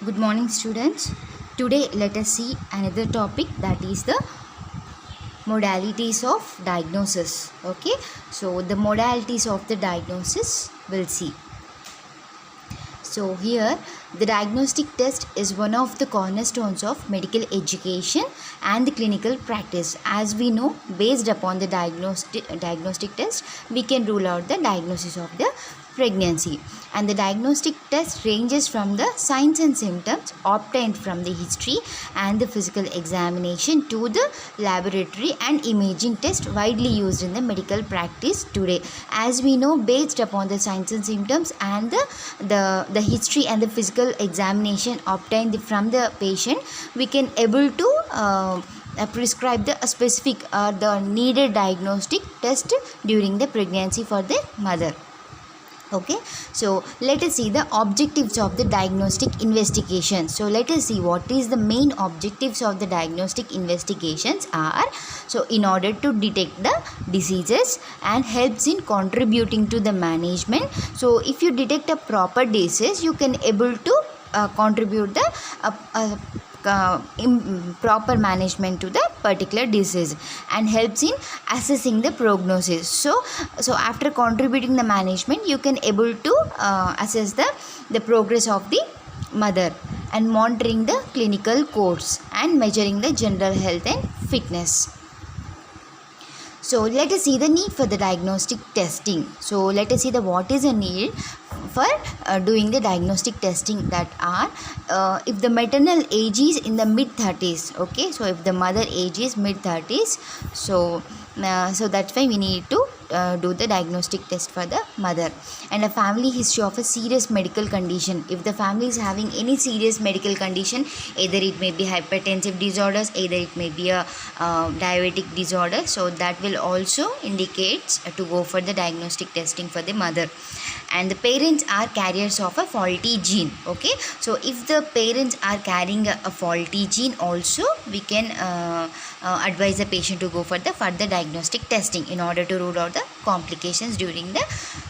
Good morning, students. Today, let us see another topic, that is the modalities of diagnosis. Okay, so the modalities of the diagnosis we'll see. So here, the diagnostic test is one of the cornerstones of medical education and the clinical practice. As we know, based upon the diagnostic test, we can rule out the diagnosis of the pregnancy. And the diagnostic test ranges from the signs and symptoms obtained from the history and the physical examination to the laboratory and imaging test widely used in the medical practice today. As we know, based upon the signs and symptoms and the history and the physical examination obtained from the patient, we can able to prescribe the specific or the needed diagnostic test during the pregnancy for the mother. Okay, so let us see the objectives of the diagnostic investigation. So let us see what is the main objectives of the diagnostic investigations are. So in order to detect the diseases and helps in contributing to the management. So if you detect a proper disease, you can able to contribute the proper management to the particular disease and helps in assessing the prognosis. So after contributing the management, you can able to assess the progress of the mother and monitoring the clinical course and measuring the general health and fitness. So let us see the need for the diagnostic testing. So let us see the what is a need for doing the diagnostic testing, that are if the maternal age is in the mid 30s. Okay, so if the mother age is mid 30s, so that's why we need to do the diagnostic test for the mother. And a family history of a serious medical condition. If the family is having any serious medical condition, either it may be hypertensive disorders, either it may be a diabetic disorder, so that will also indicates to go for the diagnostic testing for the mother. And the parents are carriers of a faulty gene. Okay, so if the parents are carrying a faulty gene also, we can advise the patient to go for the further diagnostic testing in order to rule out the complications during the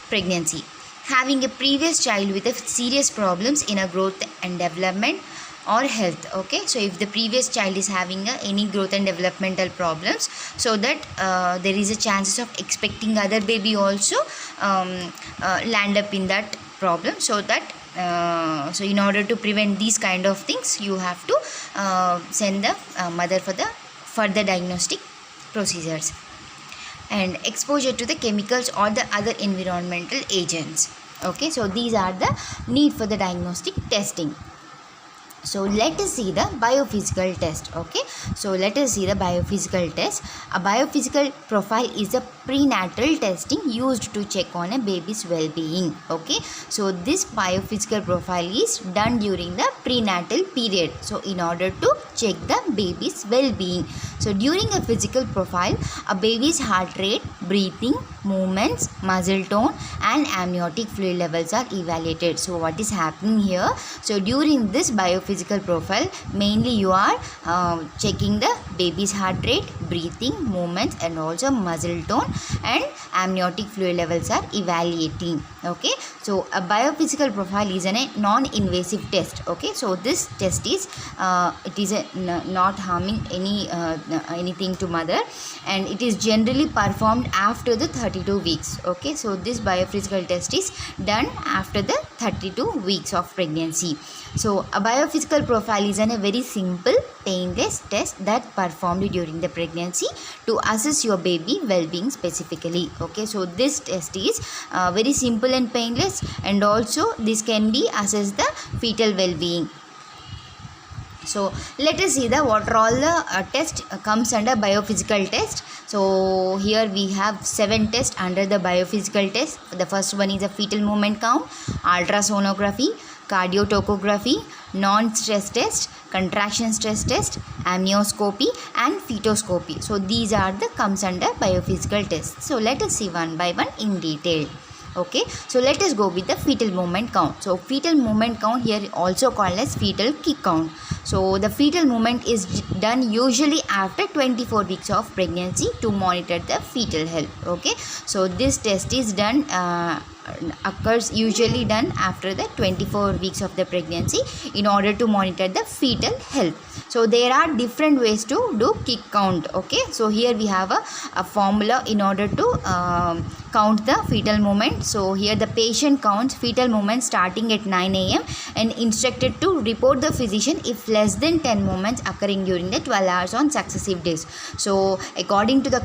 pregnancy. Having a previous child with a serious problems in a growth and development or health. Okay, so if the previous child is having any growth and developmental problems, so that there is a chances of expecting other baby also land up in that problem. So that so in order to prevent these kind of things, you have to send the mother for the further diagnostic procedures. And exposure to the chemicals or the other environmental agents. Okay, so these are the need for the diagnostic testing. So let us see the biophysical test. Okay, so let us see the biophysical test. A biophysical profile is a prenatal testing used to check on a baby's well-being. Okay, so this biophysical profile is done during the prenatal period, so in order to check the baby's well-being. So during a physical profile, a baby's heart rate, breathing, movements, muscle tone and amniotic fluid levels are evaluated. So what is happening here? So during this biophysical profile, mainly you are checking the baby's heart rate, breathing, movements and also muscle tone and amniotic fluid levels are evaluating. Okay, so a biophysical profile is a non-invasive test. Okay, so this test is it is not harming anything to mother, and it is generally performed after the 32 weeks. Okay, so this biophysical test is done after the 32 weeks of pregnancy. So a biophysical profile is a very simple, painless test that performed during the pregnancy to assess your baby well-being specifically. Okay, so this test is very simple and painless, and also this can be assess the fetal well-being. So let us see the what all the test comes under biophysical test. So here we have 7 tests under the biophysical test. The first one is a fetal movement count, ultrasonography, cardiotocography, non-stress test, contraction stress test, amnioscopy and fetoscopy. So these are the comes under biophysical tests. So let us see one by one in detail. Okay, so let us go with the fetal movement count. So fetal movement count here also called as fetal kick count. So the fetal movement is done usually after 24 weeks of pregnancy to monitor the fetal health. Okay, so this test is done occurs usually done after the 24 weeks of the pregnancy in order to monitor the fetal health. So there are different ways to do kick count. Okay, so here we have a formula in order to count the fetal movement. So here the patient counts fetal movement starting at 9 a.m. and instructed to report the physician if less than 10 movements occurring during the 12 hours on successive days. So according to the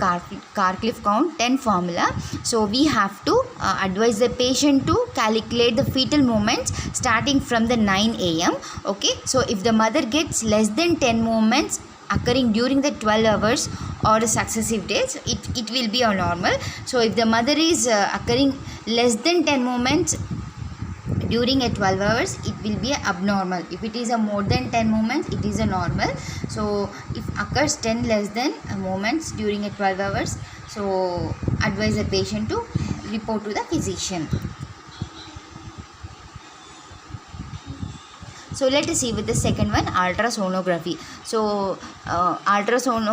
Carcliffe count 10 formula, so we have to advise the patient to calculate the fetal movements starting from the 9 a.m. Okay, so if the mother gets less than 10 movements occurring during the 12 hours or successive days, it will be a normal. So if the mother is occurring less than 10 movements during a 12 hours, it will be abnormal. If it is a more than 10 movements, it is a normal. So if occurs 10 less than movements during a 12 hours, so advise the patient to report to the physician. So let us see with the second one, ultrasonography. So ultrasound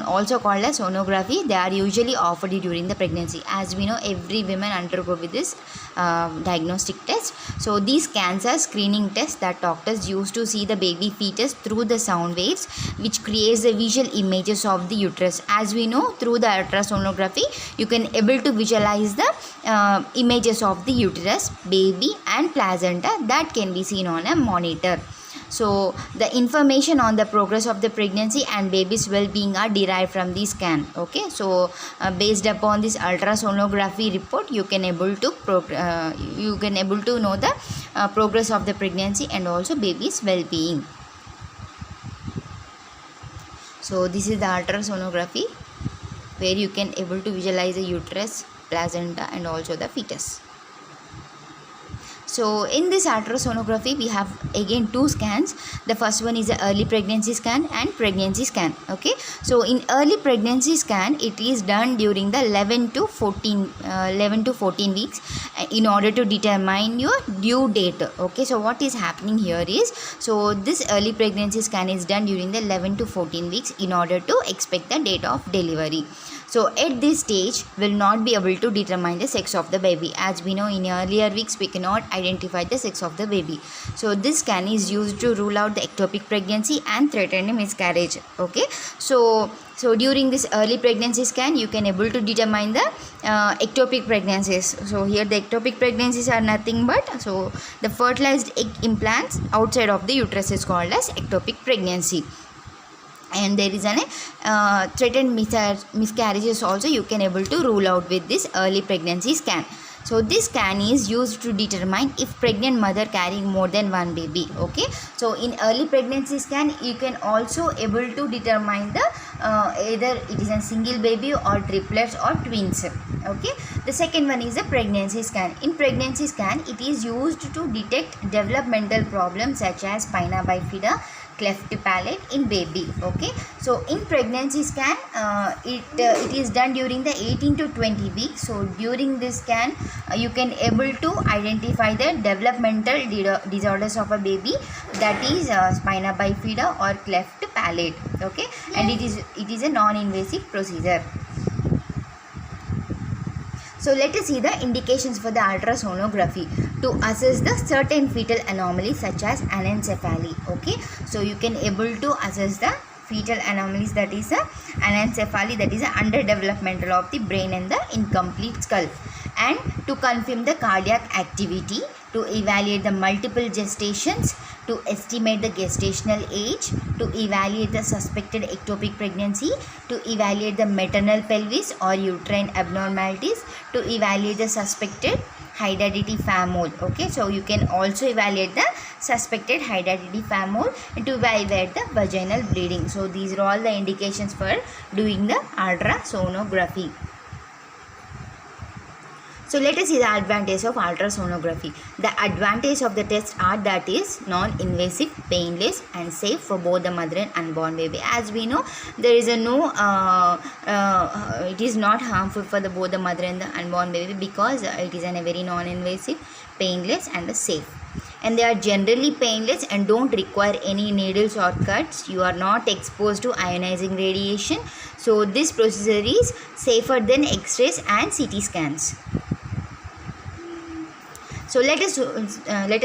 also called as sonography, they are usually offered during the pregnancy. As we know, every woman undergo with this diagnostic test. So these scans are screening tests that doctors use to see the baby fetus through the sound waves, which creates the visual images of the uterus. As we know, through the ultrasonography, you can able to visualize the images of the uterus, baby and placenta that can be seen on a monitor. So the information on the progress of the pregnancy and baby's well-being are derived from the scan. Okay, so based upon this ultrasonography report, you can able to know the progress of the pregnancy and also baby's well-being. So this is the ultrasonography where you can able to visualize the uterus, placenta and also the fetus. So in this ultrasonography, we have again two scans. The first one is the early pregnancy scan and pregnancy scan. Okay, so in early pregnancy scan, it is done during the 11 to 14 weeks in order to determine your due date. Okay, so what is happening here is, so this early pregnancy scan is done during the 11 to 14 weeks in order to expect the date of delivery. So at this stage, will not be able to determine the sex of the baby. As we know, in earlier weeks, we cannot identify the sex of the baby. So this scan is used to rule out the ectopic pregnancy and threaten a miscarriage. Okay, so during this early pregnancy scan, you can able to determine the ectopic pregnancies. So here the ectopic pregnancies are nothing but, so the fertilized egg implants outside of the uterus is called as ectopic pregnancy. And there is an threatened miscarriages also you can able to rule out with this early pregnancy scan. So this scan is used to determine if pregnant mother carrying more than one baby. Okay, so in early pregnancy scan, you can also able to determine the either it is a single baby or triplets or twins. Okay, the second one is the pregnancy scan. In pregnancy scan, it is used to detect developmental problems such as spina bifida, cleft palate in baby. Okay, so in pregnancy scan, it is done during the 18 to 20 weeks. So during this scan, you can able to identify the developmental disorders of a baby, that is spina bifida or cleft palate. Okay, and it is a non-invasive procedure. So let us see the indications for the ultrasonography to assess the certain fetal anomalies such as anencephaly. Okay, so you can able to assess the fetal anomalies, that is a anencephaly, that is a underdevelopmental of the brain and the incomplete skull, and to confirm the cardiac activity, to evaluate the multiple gestations, to estimate the gestational age, to evaluate the suspected ectopic pregnancy, to evaluate the maternal pelvis or uterine abnormalities, to evaluate the suspected hydatidiform mole. Okay, so you can also evaluate the suspected hydatidiform mole and to evaluate the vaginal bleeding. So these are all the indications for doing the ultrasonography. So let us see the advantage of ultrasonography. The advantage of the test are that is non-invasive, painless and safe for both the mother and unborn baby. As we know, there is a no, it is not harmful for the both the mother and the unborn baby because it is a very non-invasive, painless and safe. And they are generally painless and don't require any needles or cuts. You are not exposed to ionizing radiation. So this procedure is safer than X-rays and CT scans. So let us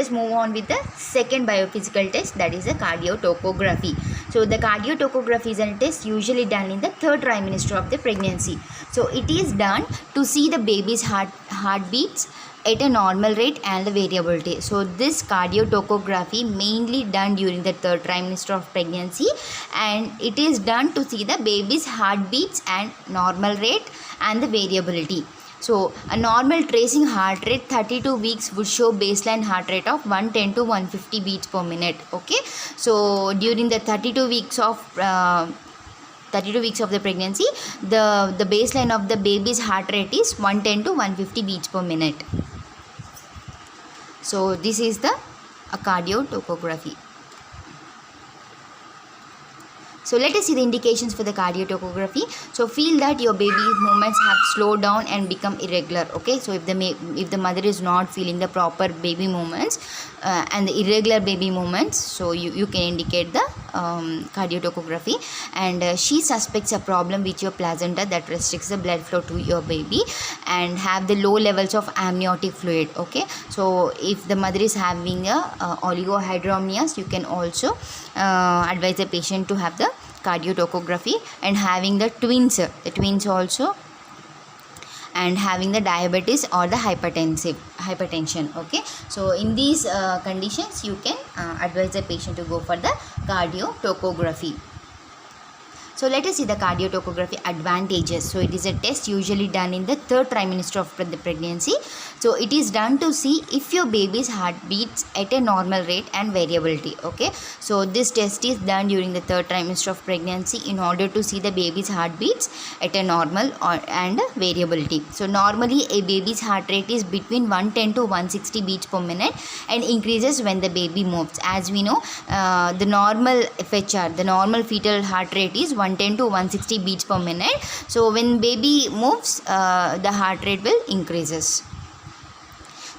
move on with the second biophysical test, that is the cardiotocography. So the cardiotocography is a test usually done in the third trimester of the pregnancy. So it is done to see the baby's heartbeats at a normal rate and the variability. So this cardiotocography mainly done during the third trimester of pregnancy, and it is done to see the baby's heartbeats and normal rate and the variability. So a normal tracing heart rate 32 weeks would show baseline heart rate of 110 to 150 beats per minute. Okay, so during the 32 weeks of the pregnancy, the baseline of the baby's heart rate is 110 to 150 beats per minute. So this is the cardiotocography. So let us see the indications for the cardiotocography. So feel that your baby's movements have slowed down and become irregular. Okay, so if the mother is not feeling the proper baby movements and the irregular baby movements, so you can indicate the cardiotocography. And she suspects a problem with your placenta that restricts the blood flow to your baby and have the low levels of amniotic fluid. Okay, so if the mother is having a oligohydramnios, you can also advise the patient to have the cardiotocography. And having the twins also, and having the diabetes or the hypertension. Okay, so in these conditions you can advise the patient to go for the cardiotocography. So let us see the cardiotocography advantages. So it is a test usually done in the third trimester of the pregnancy. So it is done to see if your baby's heart beats at a normal rate and variability. Okay, so this test is done during the third trimester of pregnancy in order to see the baby's heart beats at a normal and variability. So normally a baby's heart rate is between 110 to 160 beats per minute and increases when the baby moves. As we know, the normal FHR, the normal fetal heart rate is 110 to 160 beats per minute. So when baby moves, the heart rate will increases.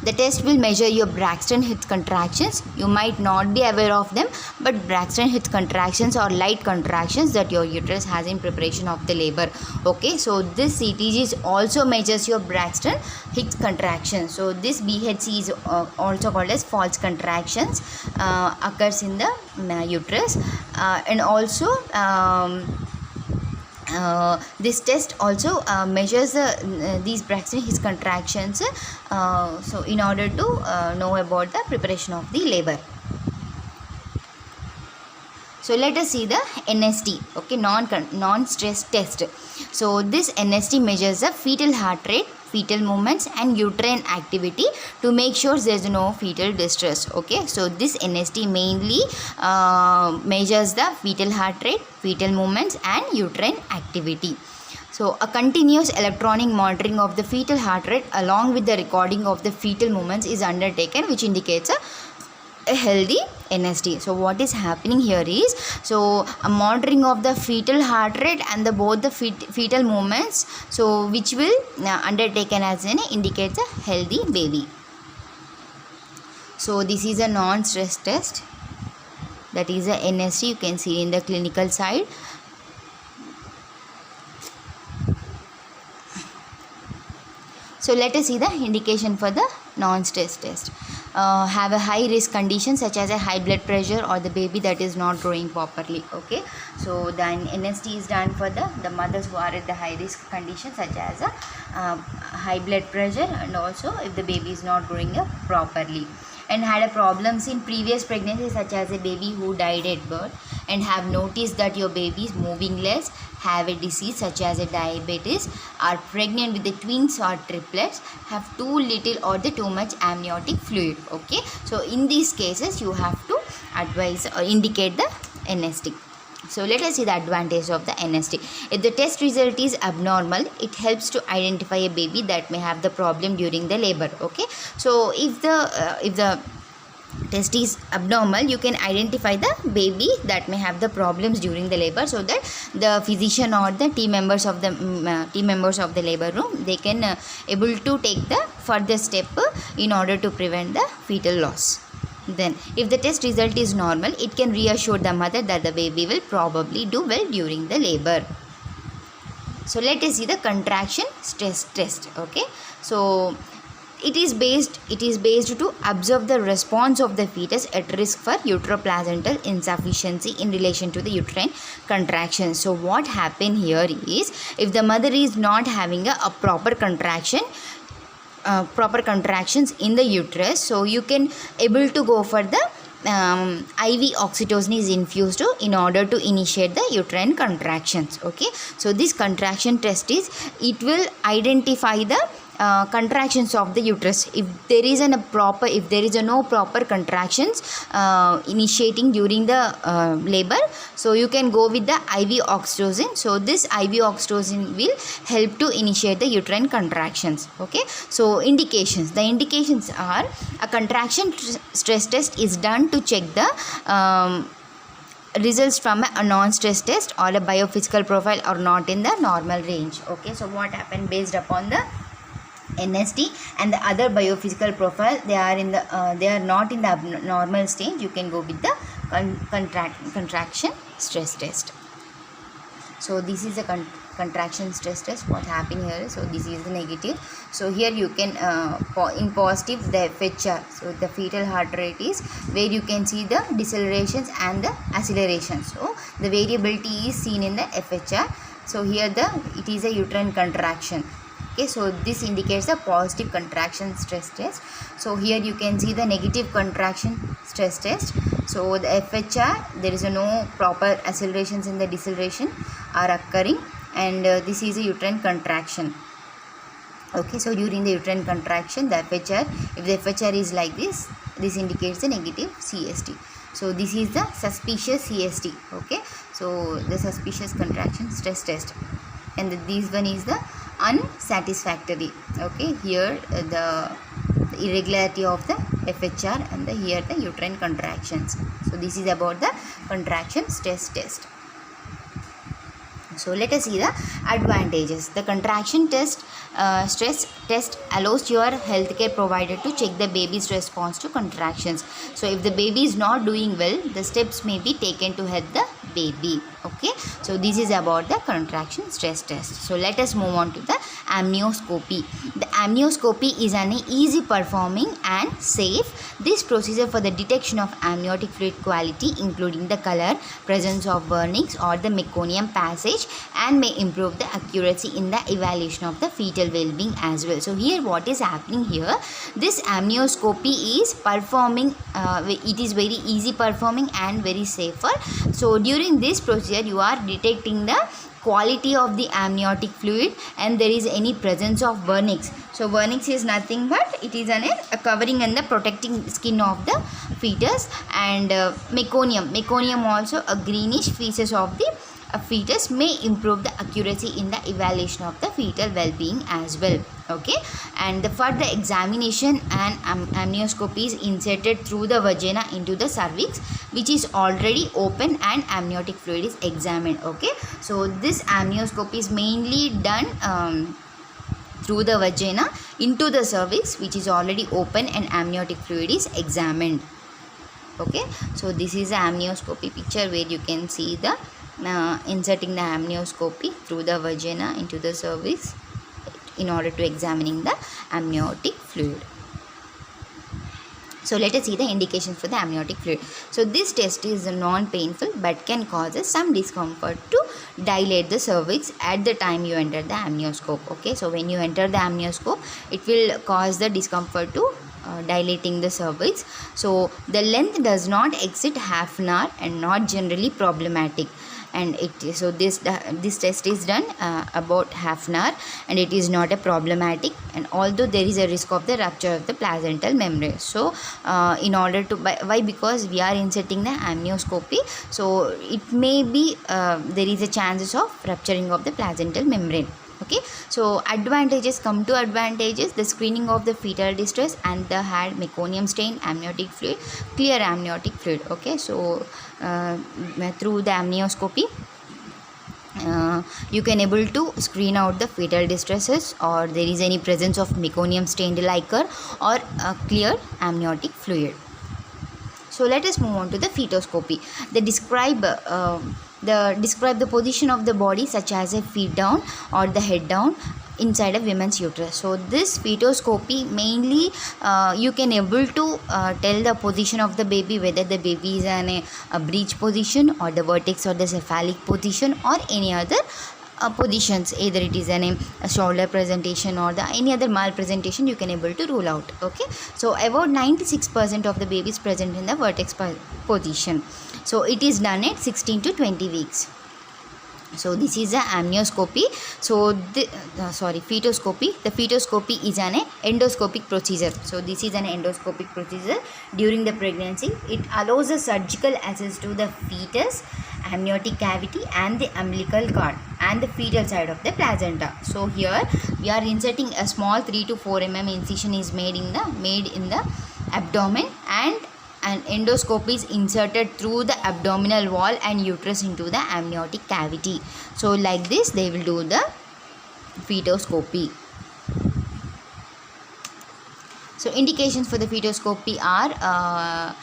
The test will measure your Braxton Hicks contractions. You might not be aware of them, but Braxton Hicks contractions are light contractions that your uterus has in preparation of the labor. Okay, so this CTG also measures your Braxton Hicks contractions. So this BHC is also called as false contractions, occurs in the uterus, and also this test also measures these Braxton Hicks contractions, so in order to know about the preparation of the labor. So let us see the NST, okay, non-stress test. So this NST measures the fetal heart rate, fetal movements and uterine activity to make sure there is no fetal distress. Okay, so this NST mainly measures the fetal heart rate, fetal movements and uterine activity. So a continuous electronic monitoring of the fetal heart rate along with the recording of the fetal movements is undertaken, which indicates a healthy NST. So what is happening here is, so a monitoring of the fetal heart rate and both the fetal movements, so which will undertaken as an indicates a healthy baby. So this is a non-stress test, that is a NST. You can see in the clinical side. So let us see the indication for the non-stress test. Have a high risk condition such as a high blood pressure or the baby that is not growing properly. Okay, so then NST is done for the mothers who are at the high risk condition such as a high blood pressure, and also if the baby is not growing up properly and had a problems in previous pregnancy such as a baby who died at birth, and have noticed that your baby is moving less, have a disease such as a diabetes, are pregnant with the twins or triplets, have too little or the too much amniotic fluid. Okay, so in these cases you have to advise or indicate the NST. So let us see the advantage of the NST. If the test result is abnormal, it helps to identify a baby that may have the problem during the labor. Okay, so if the test is abnormal, you can identify the baby that may have the problems during the labor, so that the physician or the team members of the labor room, they can able to take the further step in order to prevent the fetal loss. Then if the test result is normal, it can reassure the mother that the baby will probably do well during the labor. So let us see the contraction stress test. Okay, so It is based to observe the response of the fetus at risk for uteroplacental insufficiency in relation to the uterine contraction. So what happened here is, if the mother is not having a proper contractions in the uterus, so you can able to go for the IV oxytocin is infused in order to initiate the uterine contractions. Okay, so this contraction test is, it will identify the contractions of the uterus. If there is no proper contractions initiating during the labor, so you can go with the IV oxytocin. So this IV oxytocin will help to initiate the uterine contractions. Okay, so the indications are, a contraction stress test is done to check the results from a non-stress test, or a biophysical profile or not in the normal range. Okay, so what happened, based upon the NST and the other biophysical profile, they are not in the normal stage, you can go with the contraction stress test. So this is a contraction stress test. What happened here, so this is the negative. So here you can in positive, the FHR, so the fetal heart rate is where you can see the decelerations and the accelerations. So the variability is seen in the FHR. So here it is a uterine contraction. Okay, so this indicates the positive contraction stress test. So here you can see the negative contraction stress test. So the FHR, there is no proper accelerations in the deceleration are occurring, and this is a uterine contraction. Okay, so during the uterine contraction, the FHR, if the FHR is like this indicates the negative CST. So this is the suspicious CST. Okay, so the suspicious contraction stress test, and this one is the unsatisfactory. Okay, here the irregularity of the FHR, and here the uterine contractions. So this is about the contraction stress test. So let us see the advantages. The contraction stress test allows your healthcare provider to check the baby's response to contractions. So if the baby is not doing well, the steps may be taken to help the baby. Okay, so this is about the contraction stress test. So let us move on to the amnioscopy. The amnioscopy is an easy performing and safe this procedure for the detection of amniotic fluid quality, including the color, presence of burnings or the meconium passage, and may improve the accuracy in the evaluation of the fetal well-being as well. So here what is happening here, this amnioscopy is performing, it is very easy performing and very safer. So during this procedure you are detecting the quality of the amniotic fluid, and there is any presence of vernix. So vernix is nothing but it is a covering and the protecting skin of the fetus, and meconium also a greenish feces of the fetus may improve the accuracy in the evaluation of the fetal well-being as well. Okay, and the further examination and amnioscopy is inserted through the vagina into the cervix, which is already open, and amniotic fluid is examined. Okay, so this amnioscopy is mainly done through the vagina into the cervix, which is already open, and amniotic fluid is examined. Okay, so this is the amnioscopy picture where you can see the inserting the amnioscopy through the vagina into the cervix in order to examining the amniotic fluid. So let us see the indications for the amniotic fluid. So this test is non-painful but can cause some discomfort to dilate the cervix at the time you enter the amnioscope. Okay, so when you enter the amnioscope, it will cause the discomfort to dilating the cervix. So the length does not exceed half an hour and not generally problematic. And this test is done about half an hour, and it is not a problematic, and although there is a risk of the rupture of the placental membrane. So in order to why, because we are inserting the amnioscopy, so it may be there is a chances of rupturing of the placental membrane. Okay, so advantages, come to advantages. The screening of the fetal distress and the had meconium stain, amniotic fluid, clear amniotic fluid. Okay, so through the amnioscopy you can able to screen out the fetal distresses, or there is any presence of meconium stained liquor or clear amniotic fluid. So let us move on to the fetoscopy. They describe the position of the body, such as a feet down or the head down, inside a women's uterus. So this fetoscopy mainly you can able to tell the position of the baby, whether the baby is in a breech position or the vertex or the cephalic position or any other positions, either it is a shoulder presentation or the any other malpresentation you can able to rule out. Okay, so about 96% of the babies present in the vertex position. So it is done at 16 to 20 weeks. So this is a amnioscopy. So fetoscopy. The fetoscopy is an endoscopic procedure. So this is an endoscopic procedure during the pregnancy. It allows a surgical access to the fetus, amniotic cavity and the umbilical cord and the fetal side of the placenta. So here we are inserting a small 3 to 4 incision is made in the abdomen, and an endoscope is inserted through the abdominal wall and uterus into the amniotic cavity. So like this they will do the fetoscopy. So indications for the fetoscopy are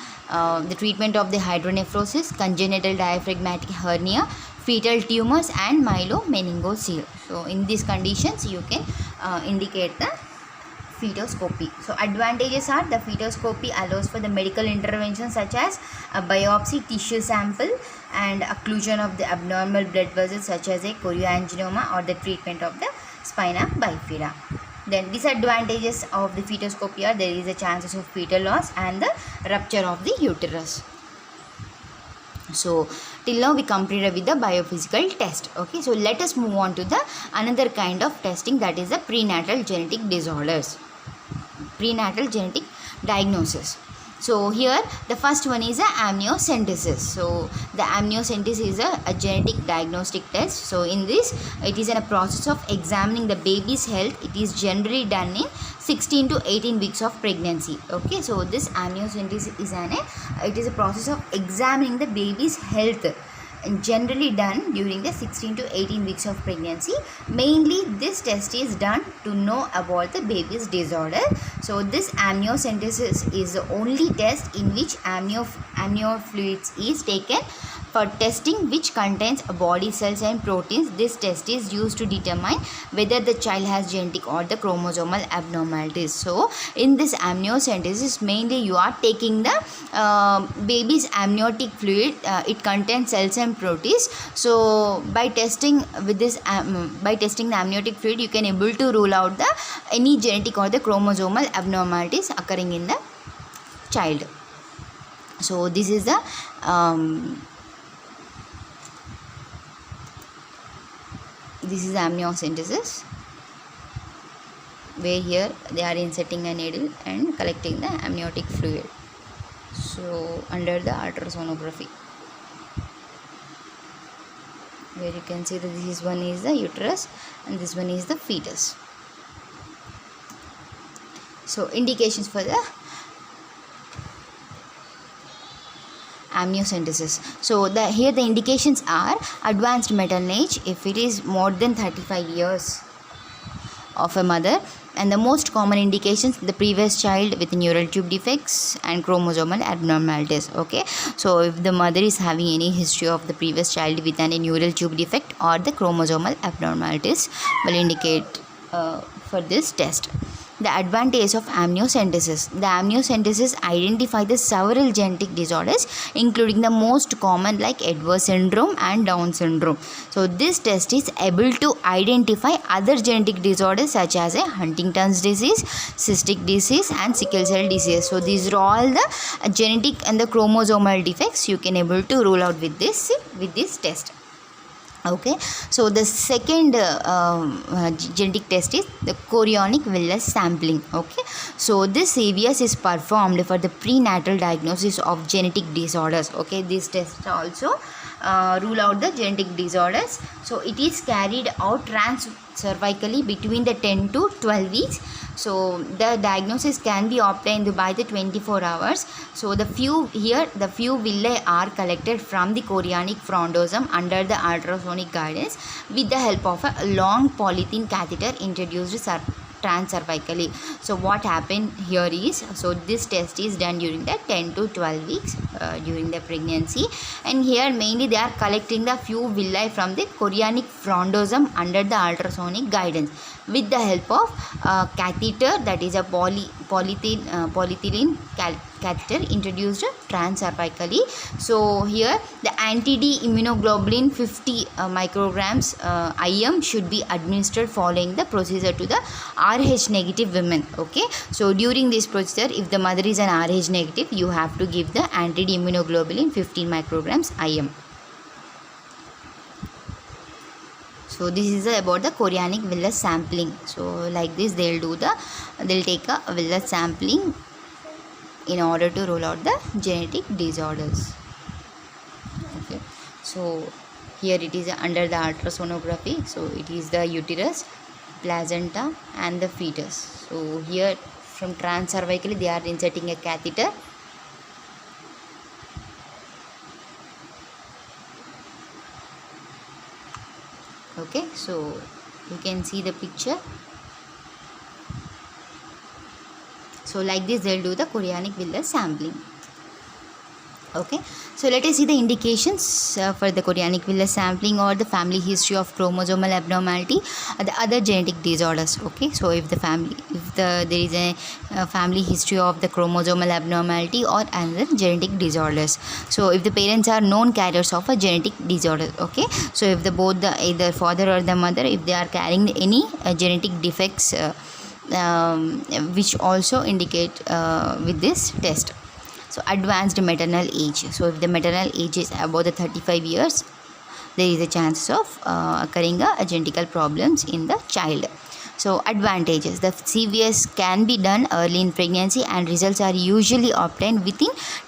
the treatment of the hydronephrosis, congenital diaphragmatic hernia, fetal tumors and myelomeningocele. So in these conditions you can indicate the fetoscopy. So advantages are the fetoscopy allows for the medical intervention such as a biopsy tissue sample and occlusion of the abnormal blood vessels such as a chorioangioma or the treatment of the spina bifida. Then disadvantages of the fetoscopy are there is a chances of fetal loss and the rupture of the uterus. So till now we completed with the biophysical test. Okay, so let us move on to the another kind of testing, that is the prenatal genetic disorders, prenatal genetic diagnosis. So here the first one is a amniocentesis. So the amniocentesis is a genetic diagnostic test. So in this it is in a process of examining the baby's health. It is generally done in 16 to 18 weeks of pregnancy. Okay, so this amniocentesis is it is a process of examining the baby's health and generally done during the 16 to 18 weeks of pregnancy. Mainly this test is done to know about the baby's disorder. So this amniocentesis is the only test in which amniofluids is taken for testing which contains body cells and proteins. This test is used to determine whether the child has genetic or the chromosomal abnormalities. So in this amniocentesis mainly you are taking the baby's amniotic fluid. It contains cells and proteins. So by testing with this by testing the amniotic fluid you can able to rule out the any genetic or the chromosomal abnormalities occurring in the child. So this is the amniocentesis, where here they are inserting a needle and collecting the amniotic fluid. So under the ultrasonography, where you can see that this one is the uterus and this one is the fetus. So indications for the amniocentesis. So here the indications are advanced maternal age if it is more than 35 years of a mother, and the most common indications the previous child with neural tube defects and chromosomal abnormalities. Okay, so if the mother is having any history of the previous child with any neural tube defect or the chromosomal abnormalities will indicate for this test. The advantage of amniocentesis. The amniocentesis identify the several genetic disorders including the most common like Edwards syndrome and Down syndrome. So this test is able to identify other genetic disorders such as a Huntington's disease, cystic disease and sickle cell disease. So these are all the genetic and the chromosomal defects you can able to rule out with this test. Okay, so the second genetic test is the chorionic villus sampling. Okay, so this CVS is performed for the prenatal diagnosis of genetic disorders. Okay, this test also rule out the genetic disorders. So it is carried out transcervically between the 10 to 12 weeks. So the diagnosis can be obtained by the 24 hours. So the few villi are collected from the chorionic frondosome under the ultrasonic guidance with the help of a long polythene catheter introduced transcervically. So what happened here is, so this test is done during the 10 to 12 weeks during the pregnancy, and here mainly they are collecting the few villi from the chorionic frondosome under the ultrasonic guidance with the help of catheter, that is a polyethylene catheter introduced transcervically. So here the anti-D immunoglobulin 50 micrograms IM should be administered following the procedure to the Rh negative women. Okay, so during this procedure, if the mother is an Rh negative, you have to give the anti-D immunoglobulin 15 micrograms IM. So this is about the chorionic villus sampling. So like this they'll take a villus sampling in order to rule out the genetic disorders. Okay, so here it is under the ultrasonography. So it is the uterus, placenta and the fetus. So here from transcervically they are inserting a catheter. Okay, so you can see the picture. So like this they'll do the chorionic villus sampling. Okay, so let us see the indications for the chorionic villus sampling, or the family history of chromosomal abnormality or the other genetic disorders. Okay, so if there is a family history of the chromosomal abnormality or another genetic disorders. So if the parents are known carriers of a genetic disorder. Okay, so if either father or the mother, if they are carrying any genetic defects which also indicate with this test. So advanced maternal age. So if the maternal age is above the 35 years, there is a chance of occurring a genetic problems in the child. So advantages: the CVS can be done early in pregnancy and results are usually obtained within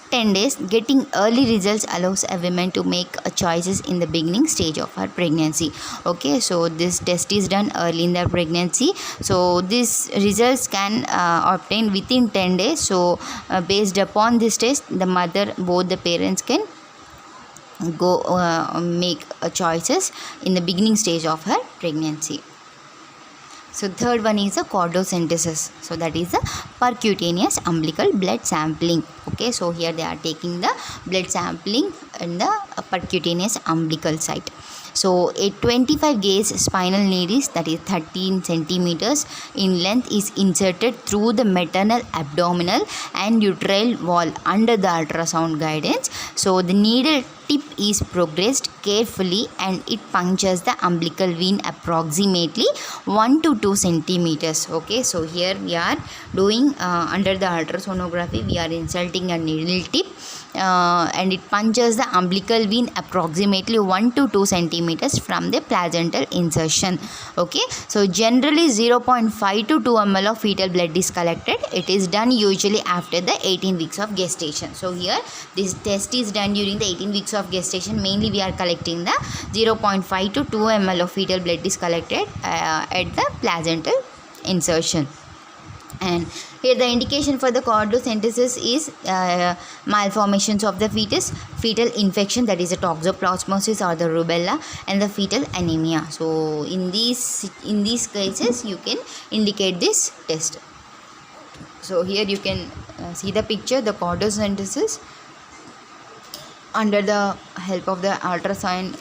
10 days. Getting early results allows a woman to make choices in the beginning stage of her pregnancy. Okay, so this test is done early in the pregnancy. So these results can obtain within 10 days. So based upon this test, the mother, both the parents can go make choices in the beginning stage of her pregnancy. So third one is a chordosynthesis. So that is the percutaneous umbilical blood sampling. Okay, so here they are taking the blood sampling in the percutaneous umbilical site. So a 25 gauge spinal needle, that is 13 centimeters in length, is inserted through the maternal abdominal and uterine wall under the ultrasound guidance. So the needle tip is progressed carefully and it punctures the umbilical vein approximately 1 to 2 centimeters. Okay, so here we are doing under the ultrasonography, we are inserting a needle tip and it punctures the umbilical vein approximately 1 to 2 centimeters from the placental insertion. Okay, so generally 0.5 to 2 ml of fetal blood is collected. It is done usually after the 18 weeks of gestation. So here this test is done during the 18 weeks of gestation. Mainly we are collecting the 0.5 to 2 ml of fetal blood is collected at the placental insertion. And here the indication for the chordosynthesis is malformations of the fetus, fetal infection, that is a toxoplasmosis or the rubella, and the fetal anemia. So in these cases you can indicate this test. So here you can see the picture, the chordosynthesis under the help of the ultrasound.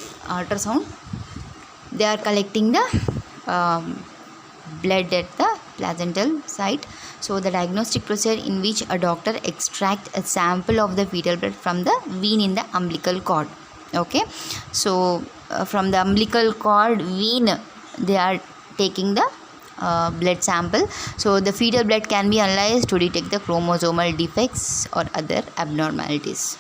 They are collecting the blood at the placental site. So the diagnostic procedure in which a doctor extracts a sample of the fetal blood from the vein in the umbilical cord. Okay, so from the umbilical cord vein they are taking the blood sample. So the fetal blood can be analyzed to detect the chromosomal defects or other abnormalities.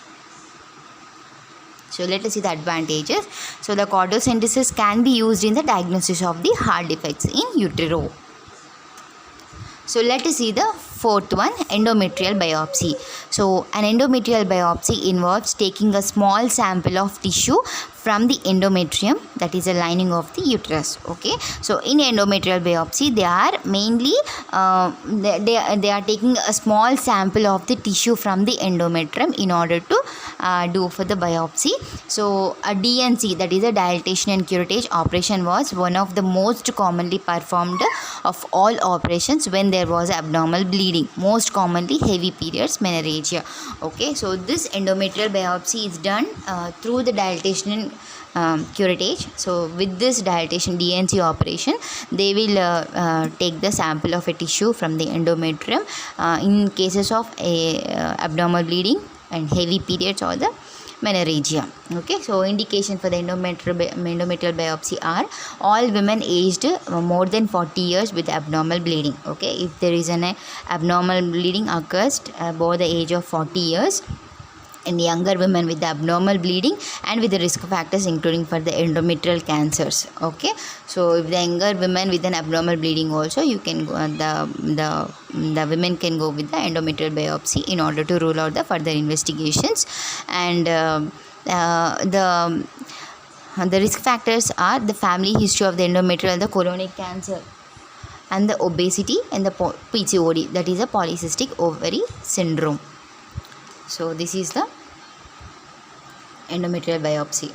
So let us see the advantages. So the chordosynthesis can be used in the diagnosis of the heart defects in utero. So let us see the fourth one, endometrial biopsy. So an endometrial biopsy involves taking a small sample of tissue from the endometrium, that is a lining of the uterus. Okay, so in endometrial biopsy they are mainly they are taking a small sample of the tissue from the endometrium in order to do for the biopsy. So a DNC, that is a dilatation and curettage operation, was one of the most commonly performed of all operations when there was abnormal bleeding, most commonly heavy periods, menorrhagia. Okay, so this endometrial biopsy is done through the dilatation and curettage. So with this dilatation DNC operation, they will take the sample of a tissue from the endometrium in cases of abnormal bleeding and heavy periods or the menorrhagia. Okay, so indication for the endometrial biopsy are all women aged more than 40 years with abnormal bleeding. Okay, if there is an abnormal bleeding occurs above the age of 40 years, in younger women with the abnormal bleeding and with the risk factors including for the endometrial cancers. Okay, so if the younger women with an abnormal bleeding also, you can go, the women can go with the endometrial biopsy in order to rule out the further investigations. And the risk factors are the family history of the endometrial and the colonic cancer, and the obesity, and the PCOD, that is a polycystic ovary syndrome. So this is the endometrial biopsy.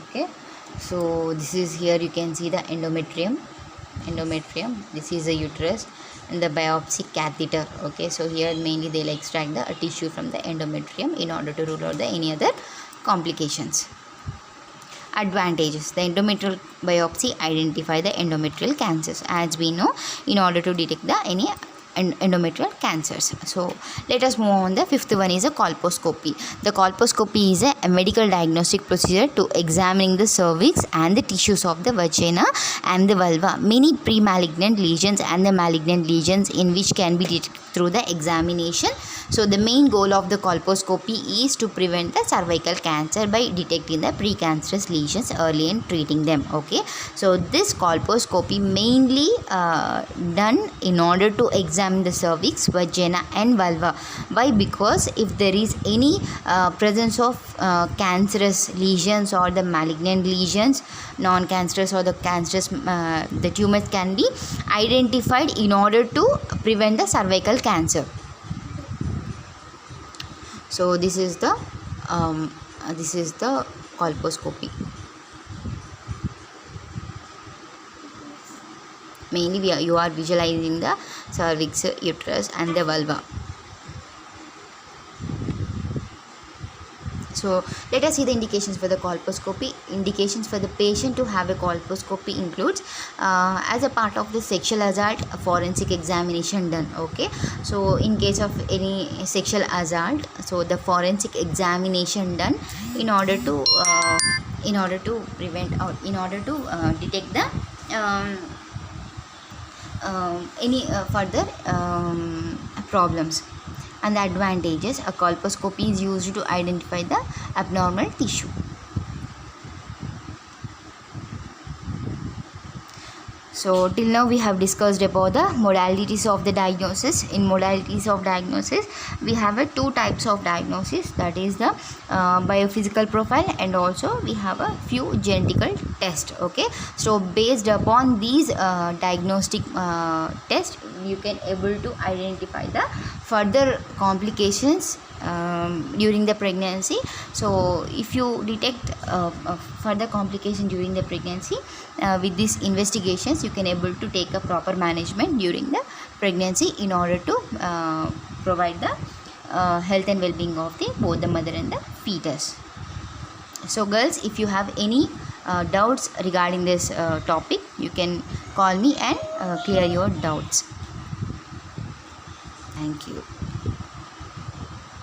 Okay, so this is, here you can see the endometrium, this is the uterus and the biopsy catheter. Okay, so here mainly they'll extract the tissue from the endometrium in order to rule out the any other complications. Advantages: the endometrial biopsy identify the endometrial cancers, as we know, in order to detect the any endometrial cancers. So let us move on. The fifth one is a colposcopy. The colposcopy is a medical diagnostic procedure to examining the cervix and the tissues of the vagina and the vulva, many pre-malignant lesions and the malignant lesions in which can be detected through the examination. So the main goal of the colposcopy is to prevent the cervical cancer by detecting the precancerous lesions early and treating them. Okay, so this colposcopy mainly done in order to examine the cervix, vagina and vulva. Why? Because if there is any presence of cancerous lesions or the malignant lesions, non-cancerous or the cancerous, the tumors can be identified in order to prevent the cervical cancer. So this is the colposcopy. Mainly you are visualizing the cervix, uterus and the vulva. So let us see the indications for the colposcopy. Indications for the patient to have a colposcopy includes as a part of the sexual assault, a forensic examination done. Okay, so in case of any sexual assault, so the forensic examination done in order to prevent or in order to detect the any further problems. And the advantages: a colposcopy is used to identify the abnormal tissue. So till now we have discussed about the modalities of the diagnosis. In modalities of diagnosis, we have two types of diagnosis, that is the biophysical profile, and also we have a few genetical tests. Okay, so based upon these diagnostic tests, you can able to identify the further complications during the pregnancy. So if you detect further complication during the pregnancy, with these investigations you can able to take a proper management during the pregnancy in order to provide the health and well-being of the both the mother and the fetus. So girls, if you have any doubts regarding this topic, you can call me and clear your doubts. Thank you.